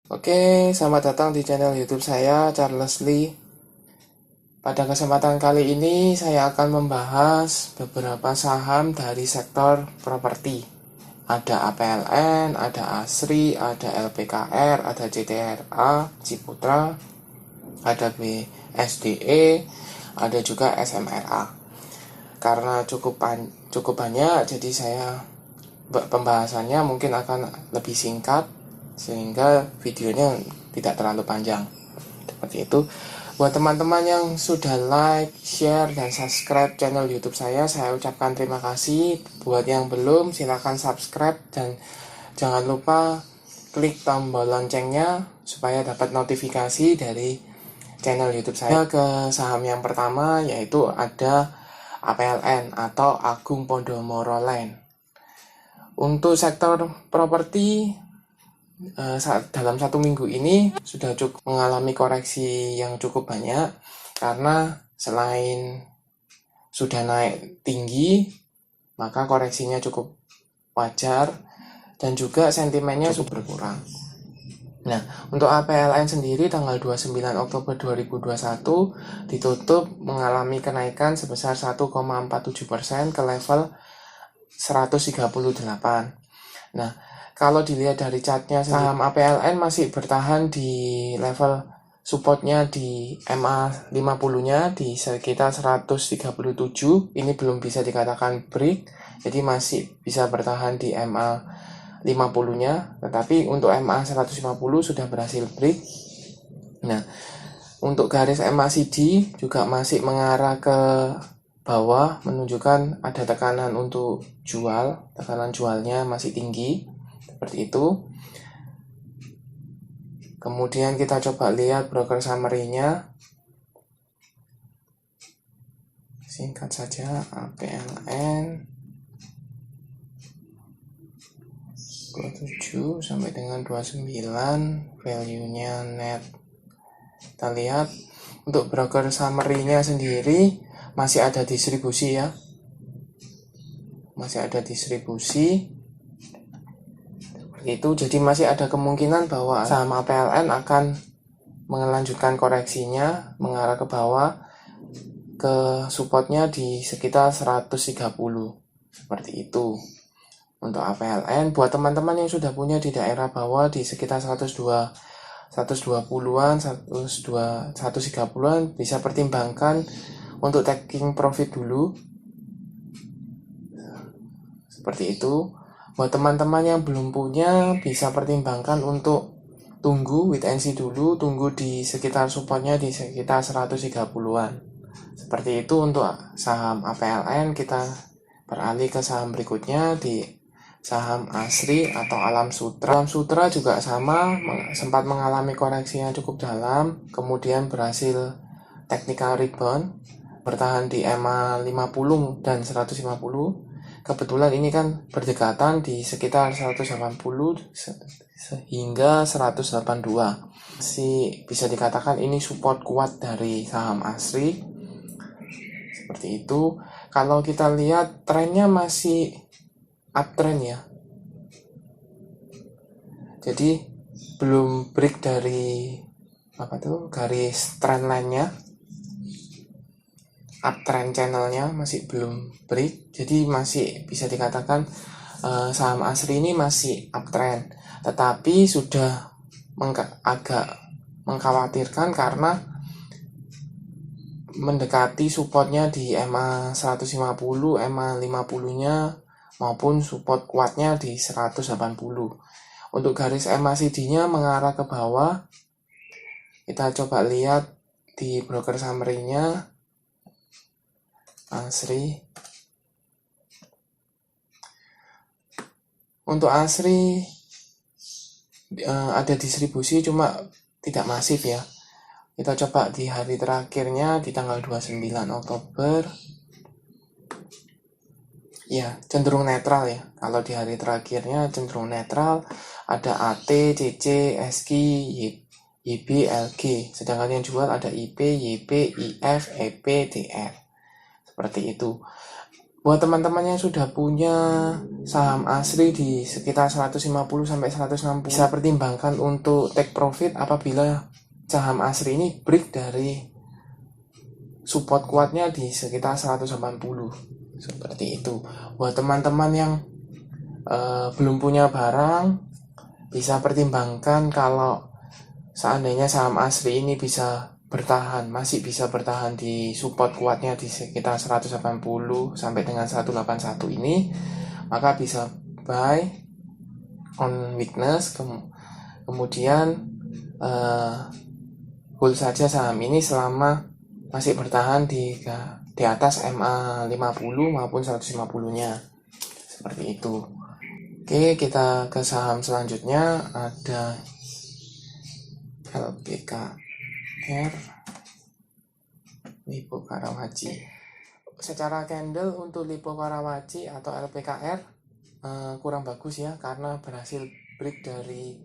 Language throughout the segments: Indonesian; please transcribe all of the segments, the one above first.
Oke, selamat datang di channel YouTube saya, Charles Lee. Pada kesempatan kali ini, saya akan membahas beberapa saham dari sektor properti. Ada APLN, ada ASRI, ada LPKR, ada CTRA, Ciputra, ada BSDE, ada juga SMRA. Karena cukup banyak, jadi saya pembahasannya mungkin akan lebih singkat sehingga videonya tidak terlalu panjang. Seperti itu. Buat teman-teman yang sudah like, share, dan subscribe channel YouTube saya ucapkan terima kasih. Buat yang belum, silahkan subscribe dan jangan lupa klik tombol loncengnya supaya dapat notifikasi dari channel YouTube saya. Ke saham yang pertama yaitu ada APLN atau Agung Podomoro Land. Untuk sektor properti dalam satu minggu ini sudah cukup mengalami koreksi yang cukup banyak karena selain sudah naik tinggi maka koreksinya cukup wajar dan juga sentimennya cukup berkurang. Nah, untuk APLN sendiri tanggal 29 Oktober 2021 ditutup mengalami kenaikan sebesar 1,47% ke level 138. Nah, kalau dilihat dari chartnya, saham APLN masih bertahan di level supportnya di MA 50-nya di sekitar 137. Ini belum bisa dikatakan break, jadi masih bisa bertahan di MA 50-nya. Tetapi untuk MA 150 sudah berhasil break. Nah, untuk garis MACD juga masih mengarah ke bawah, menunjukkan ada tekanan untuk jual. Tekanan jualnya masih tinggi. Seperti itu. Kemudian kita coba lihat broker summary-nya. Singkat saja, APLN 27 sampai dengan 29, value-nya net. Kita lihat untuk broker summary-nya sendiri masih ada distribusi ya. Masih ada distribusi. Itu jadi masih ada kemungkinan bahwa saham APLN akan melanjutkan koreksinya mengarah ke bawah ke supportnya di sekitar 130 seperti itu untuk APLN. Buat teman-teman yang sudah punya di daerah bawah di sekitar 120-an 130-an bisa pertimbangkan untuk taking profit dulu seperti itu. Buat teman-teman yang belum punya bisa pertimbangkan untuk tunggu wait and see dulu, tunggu di sekitar supportnya di sekitar 130-an. Seperti itu untuk saham APLN. Kita beralih ke saham berikutnya di saham ASRI atau Alam Sutra. Alam Sutra juga sama, sempat mengalami koreksi yang cukup dalam, kemudian berhasil technical rebound, bertahan di EMA 50 dan 150. Kebetulan ini kan berdekatan di sekitar 180 hingga 182. Bisa dikatakan ini support kuat dari saham ASRI. Seperti itu. Kalau kita lihat trennya masih uptrend ya. Jadi belum break dari garis trendline-nya. Uptrend channelnya masih belum break, jadi masih bisa dikatakan saham ASRI ini masih uptrend, tetapi sudah agak mengkhawatirkan karena mendekati supportnya di EMA 150, EMA 50-nya maupun support kuatnya di 180. Untuk garis MACD-nya mengarah ke bawah. Kita coba lihat di broker summary-nya ASRI. Untuk ASRI ada distribusi cuma tidak masif ya. Kita coba di hari terakhirnya di tanggal 29 Oktober. Ya, cenderung netral ya. Kalau di hari terakhirnya cenderung netral, ada AT, CC, SQ, YB, LG. Sedangkan yang jual ada IP, YP, IF, EP, DR. Seperti itu. Buat teman-teman yang sudah punya saham asli di sekitar 150 sampai 160, bisa pertimbangkan untuk take profit apabila saham asli ini break dari support kuatnya di sekitar 180. Seperti itu. Buat teman-teman yang belum punya barang, bisa pertimbangkan kalau seandainya saham asli ini masih bisa bertahan di support kuatnya di sekitar 180 sampai dengan 181 ini, maka bisa buy on weakness, kemudian hold saja saham ini selama masih bertahan di atas MA 50 maupun 150-nya. Seperti itu. Oke, kita ke saham selanjutnya, ada LPKR Lippo Karawaci. Secara candle untuk Lippo Karawaci atau LPKR kurang bagus ya, karena berhasil break dari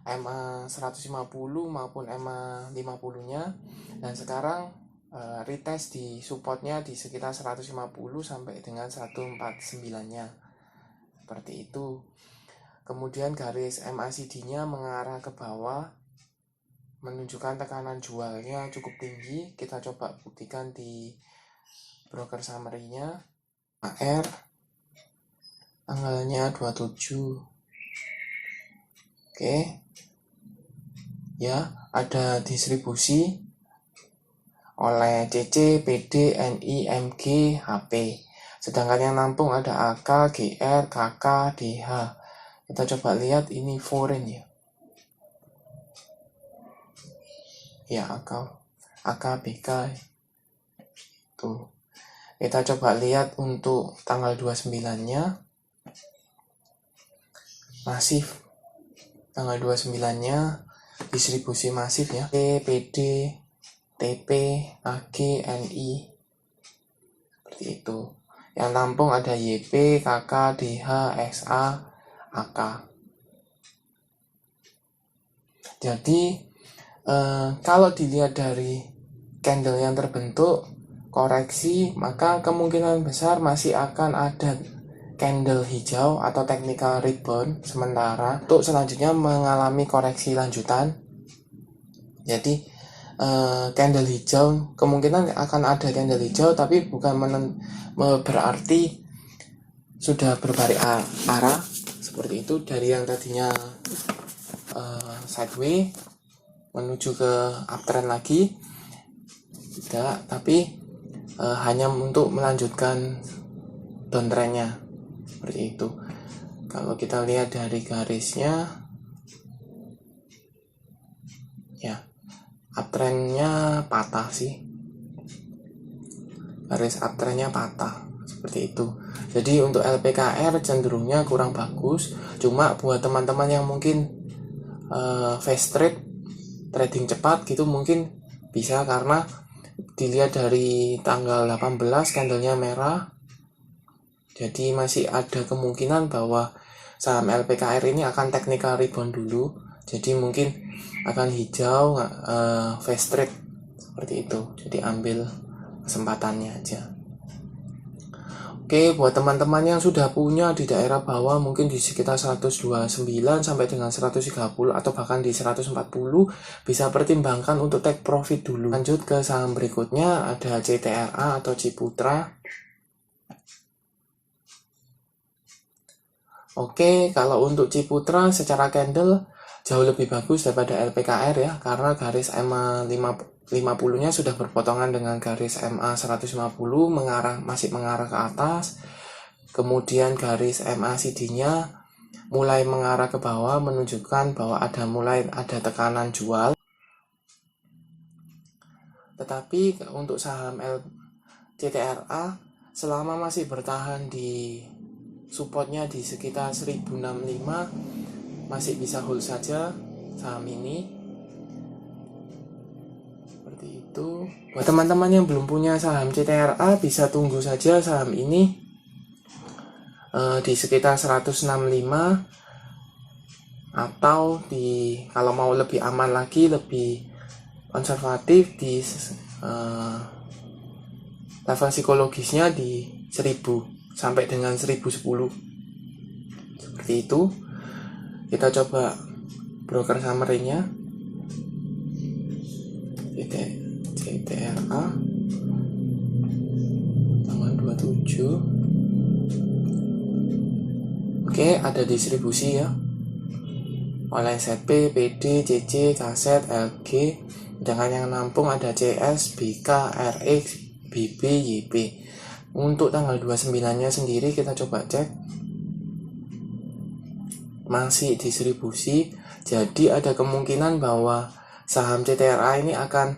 MA 150 maupun MA 50-nya, dan sekarang retest di supportnya di sekitar 150 sampai dengan 149-nya. Seperti itu. Kemudian garis MACD-nya mengarah ke bawah, menunjukkan tekanan jualnya cukup tinggi. Kita coba buktikan di broker summary-nya. AR tanggalnya 27. Oke. Ya, ada distribusi oleh CC, PD, NI, MG, HP. Sedangkan yang nampung ada AK, GR, KK, DH. Kita coba lihat ini foreign ya. Ya, AK, BK. Tuh. Kita coba lihat untuk tanggal 29-nya. Masif. Tanggal 29-nya distribusi masif ya. PD, TP, AG, NI. Seperti itu. Yang tampung ada YP, KK, DH, SA, AK. Jadi kalau dilihat dari candle yang terbentuk koreksi, maka kemungkinan besar masih akan ada candle hijau atau technical rebound sementara untuk selanjutnya mengalami koreksi lanjutan. Jadi candle hijau kemungkinan akan ada candle hijau, tapi bukan berarti sudah berbalik arah seperti itu, dari yang tadinya sideways menuju ke uptrend lagi, tidak, tapi hanya untuk melanjutkan downtrendnya seperti itu. Kalau kita lihat dari garisnya ya, uptrendnya patah sih, garis uptrendnya patah seperti itu. Jadi untuk LPKR cenderungnya kurang bagus. Cuma buat teman-teman yang mungkin fast trade, trading cepat gitu, mungkin bisa, karena dilihat dari tanggal 18 candlenya merah. Jadi masih ada kemungkinan bahwa saham LPKR ini akan technical rebound dulu. Jadi mungkin akan hijau fast trade seperti itu. Jadi ambil kesempatannya aja. Oke, buat teman-teman yang sudah punya di daerah bawah, mungkin di sekitar 129 sampai dengan 130 atau bahkan di 140, bisa pertimbangkan untuk take profit dulu. Lanjut ke saham berikutnya, ada CTRA atau Ciputra. Oke, kalau untuk Ciputra secara candle jauh lebih bagus daripada LPKR ya, karena garis MA 50-nya sudah berpotongan dengan garis MA 150 masih mengarah ke atas. Kemudian garis MACD-nya mulai mengarah ke bawah, menunjukkan bahwa mulai ada tekanan jual. Tetapi untuk saham CTRA selama masih bertahan di supportnya di sekitar 1065, masih bisa hold saja saham ini. Itu buat teman-teman yang belum punya saham CTRA, bisa tunggu saja saham ini di sekitar 165, atau kalau mau lebih aman lagi, lebih konservatif, di level psikologisnya di 1000. sampai dengan 1010. Seperti itu. Kita coba broker summary-nya. CTRA tanggal 27. Oke, ada distribusi ya. Oleh ZP, PD, CC, KZ, LG. Dengan yang nampung ada CS, BK, RX, BB, YP. Untuk tanggal 29-nya sendiri kita coba cek. Masih distribusi, jadi ada kemungkinan bahwa saham CTRA ini akan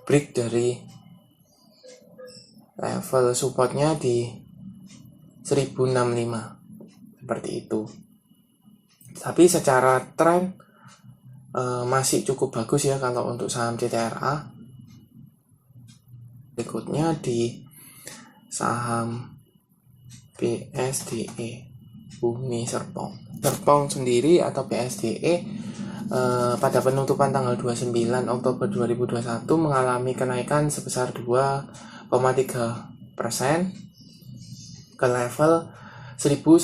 break dari level supportnya di 1065 seperti itu. Tapi secara tren masih cukup bagus ya kalau untuk saham CTRA. Berikutnya di saham BSDE Bumi Serpong sendiri atau BSDE pada penutupan tanggal 29 Oktober 2021 mengalami kenaikan sebesar 2,3% ke level 1110.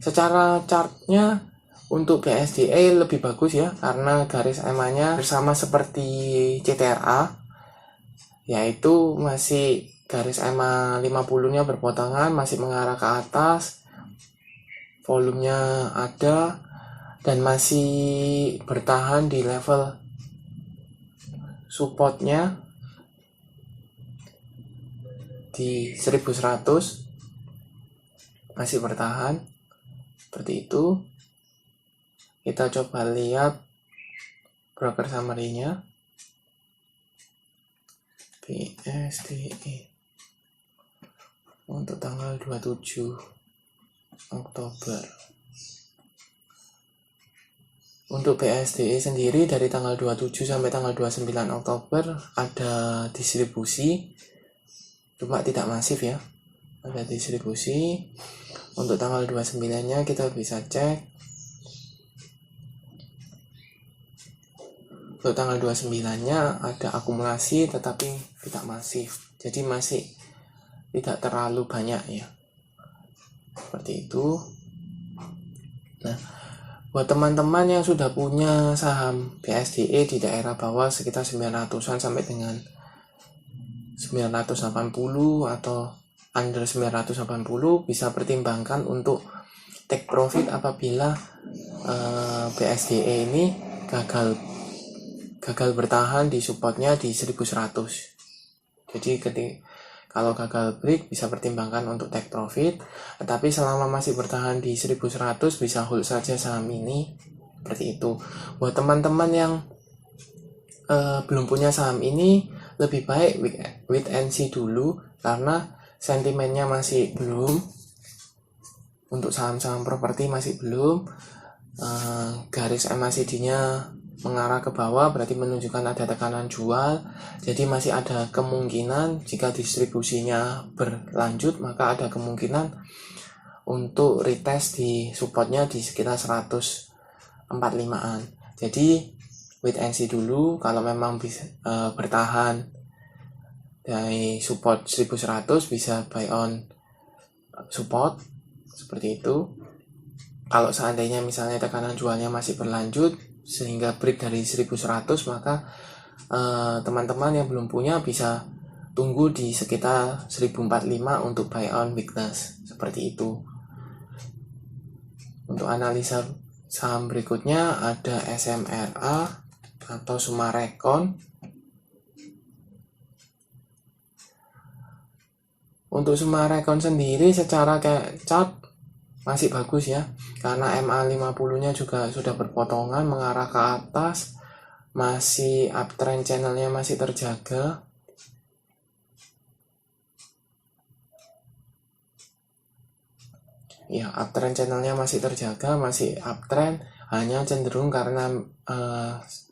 Secara chartnya untuk BSDE lebih bagus ya, karena garis EMA-nya bersama seperti CTRA, yaitu masih garis EMA 50-nya berpotongan, masih mengarah ke atas, volumenya ada, dan masih bertahan di level supportnya di 1100, masih bertahan seperti itu. Kita coba lihat broker summary-nya. BSDE untuk tanggal 27 Oktober. Untuk BSDE sendiri dari tanggal 27 sampai tanggal 29 Oktober ada distribusi, cuma tidak masif ya. Ada distribusi. Untuk tanggal 29-nya kita bisa cek. Untuk tanggal 29-nya ada akumulasi tetapi tidak masif. Jadi masih tidak terlalu banyak ya. Seperti itu. Nah, buat teman-teman yang sudah punya saham BSDE di daerah bawah sekitar 900-an sampai dengan 980 atau under 980, bisa pertimbangkan untuk take profit apabila BSDE ini gagal bertahan di supportnya di 1100. Jadi kalau gagal break bisa pertimbangkan untuk take profit, tetapi selama masih bertahan di 1100 bisa hold saja saham ini. Seperti itu. Buat teman-teman yang belum punya saham ini, lebih baik wait and see dulu, karena sentimennya masih belum. Untuk saham-saham properti masih belum. Garis MACD-nya mengarah ke bawah, berarti menunjukkan ada tekanan jual. Jadi masih ada kemungkinan jika distribusinya berlanjut, maka ada kemungkinan untuk retest di supportnya di sekitar 145-an. Jadi wait and see dulu. Kalau memang bisa bertahan dari support 1100, bisa buy on support seperti itu. Kalau seandainya misalnya tekanan jualnya masih berlanjut sehingga break dari 1100, maka teman-teman yang belum punya bisa tunggu di sekitar 1045 untuk buy on weakness. Seperti itu. Untuk analisa saham berikutnya ada SMRA atau Sumarekon. Untuk Sumarekon sendiri secara kayak chart masih bagus ya, karena MA50-nya juga sudah berpotongan mengarah ke atas, masih uptrend channelnya masih terjaga. Ya, uptrend channelnya masih terjaga, masih uptrend, hanya cenderung karena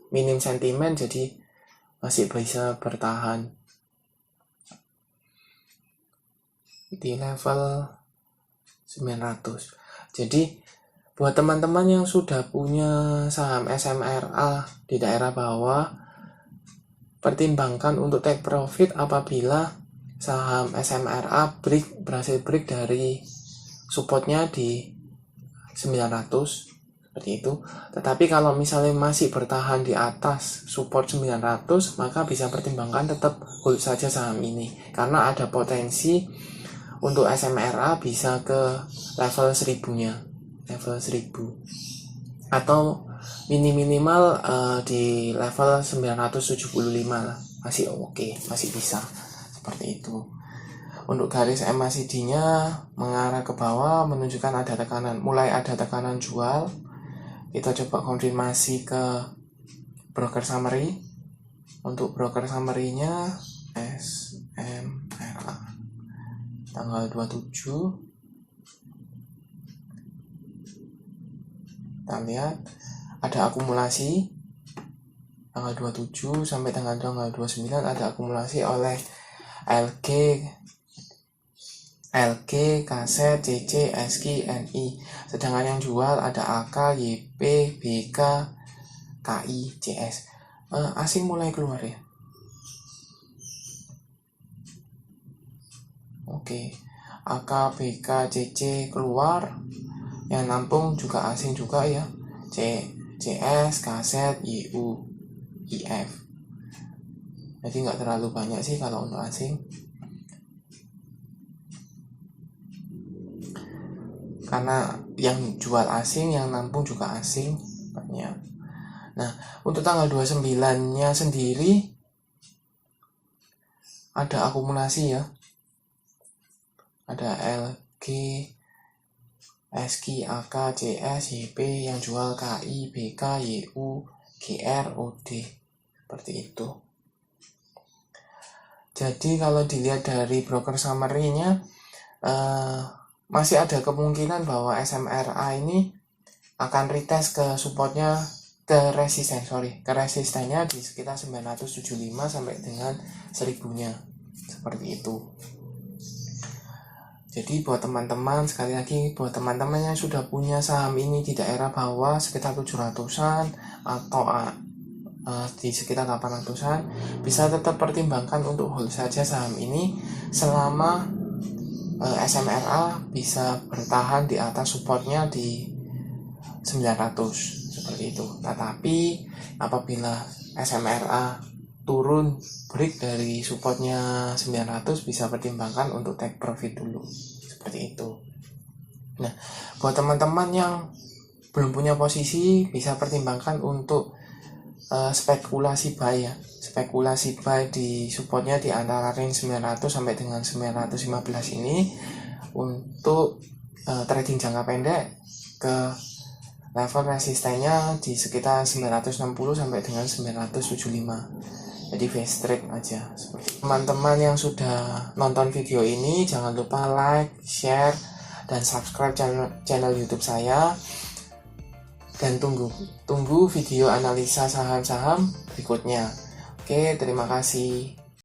minim sentimen, jadi masih bisa bertahan di level 900. Jadi buat teman-teman yang sudah punya saham SMRA di daerah bawah, pertimbangkan untuk take profit apabila saham SMRA berhasil break dari supportnya di 900 seperti itu. Tetapi kalau misalnya masih bertahan di atas support 900, maka bisa pertimbangkan tetap hold saja saham ini, karena ada potensi untuk SMRA bisa ke level 1000-nya, level 1000, atau minimal di level 975 lah, masih oke, masih bisa seperti itu. Untuk garis MACD-nya mengarah ke bawah menunjukkan ada tekanan, mulai ada tekanan jual. Kita coba konfirmasi ke broker summary. Untuk broker summary-nya SMRA tanggal 27. Kita lihat ada akumulasi tanggal 27 sampai tanggal 29, ada akumulasi oleh LG, KZ, CC, SKI, NI. Sedangkan yang jual ada AK, YP, BK, KI, CS. Asing mulai keluar ya. Oke. AK, BK, CC keluar. Yang nampung juga asing juga ya. CS, KZ, YU, IF. Jadi nggak terlalu banyak sih kalau untuk asing. Karena yang jual asing, yang nampung juga asing banyak. Nah, untuk tanggal 29-nya sendiri ada akumulasi ya. Ada LG, SKI, AK, CS, YP, yang jual KI, BK, YU, GR, OD. Seperti itu. Jadi kalau dilihat dari broker summary-nya, masih ada kemungkinan bahwa SMRA ini akan retest ke supportnya, ke resistennya di sekitar 975 sampai dengan 1000-nya, seperti itu. Jadi buat teman-teman, sekali lagi buat teman-teman yang sudah punya saham ini di daerah bawah sekitar 700-an atau di sekitar 800-an, bisa tetap pertimbangkan untuk hold saja saham ini selama SMRA bisa bertahan di atas supportnya di 900 seperti itu. Tetapi apabila SMRA turun break dari supportnya 900, bisa pertimbangkan untuk take profit dulu seperti itu. Nah, buat teman-teman yang belum punya posisi, bisa pertimbangkan untuk spekulasi buy ya. Spekulasi buy di supportnya di antara range 900 sampai dengan 915 ini untuk trading jangka pendek ke level resistennya di sekitar 960 sampai dengan 975. Jadi fast trade aja. Seperti teman-teman yang sudah nonton video ini, jangan lupa like, share, dan subscribe channel YouTube saya. Dan tunggu video analisa saham-saham berikutnya. Oke, terima kasih.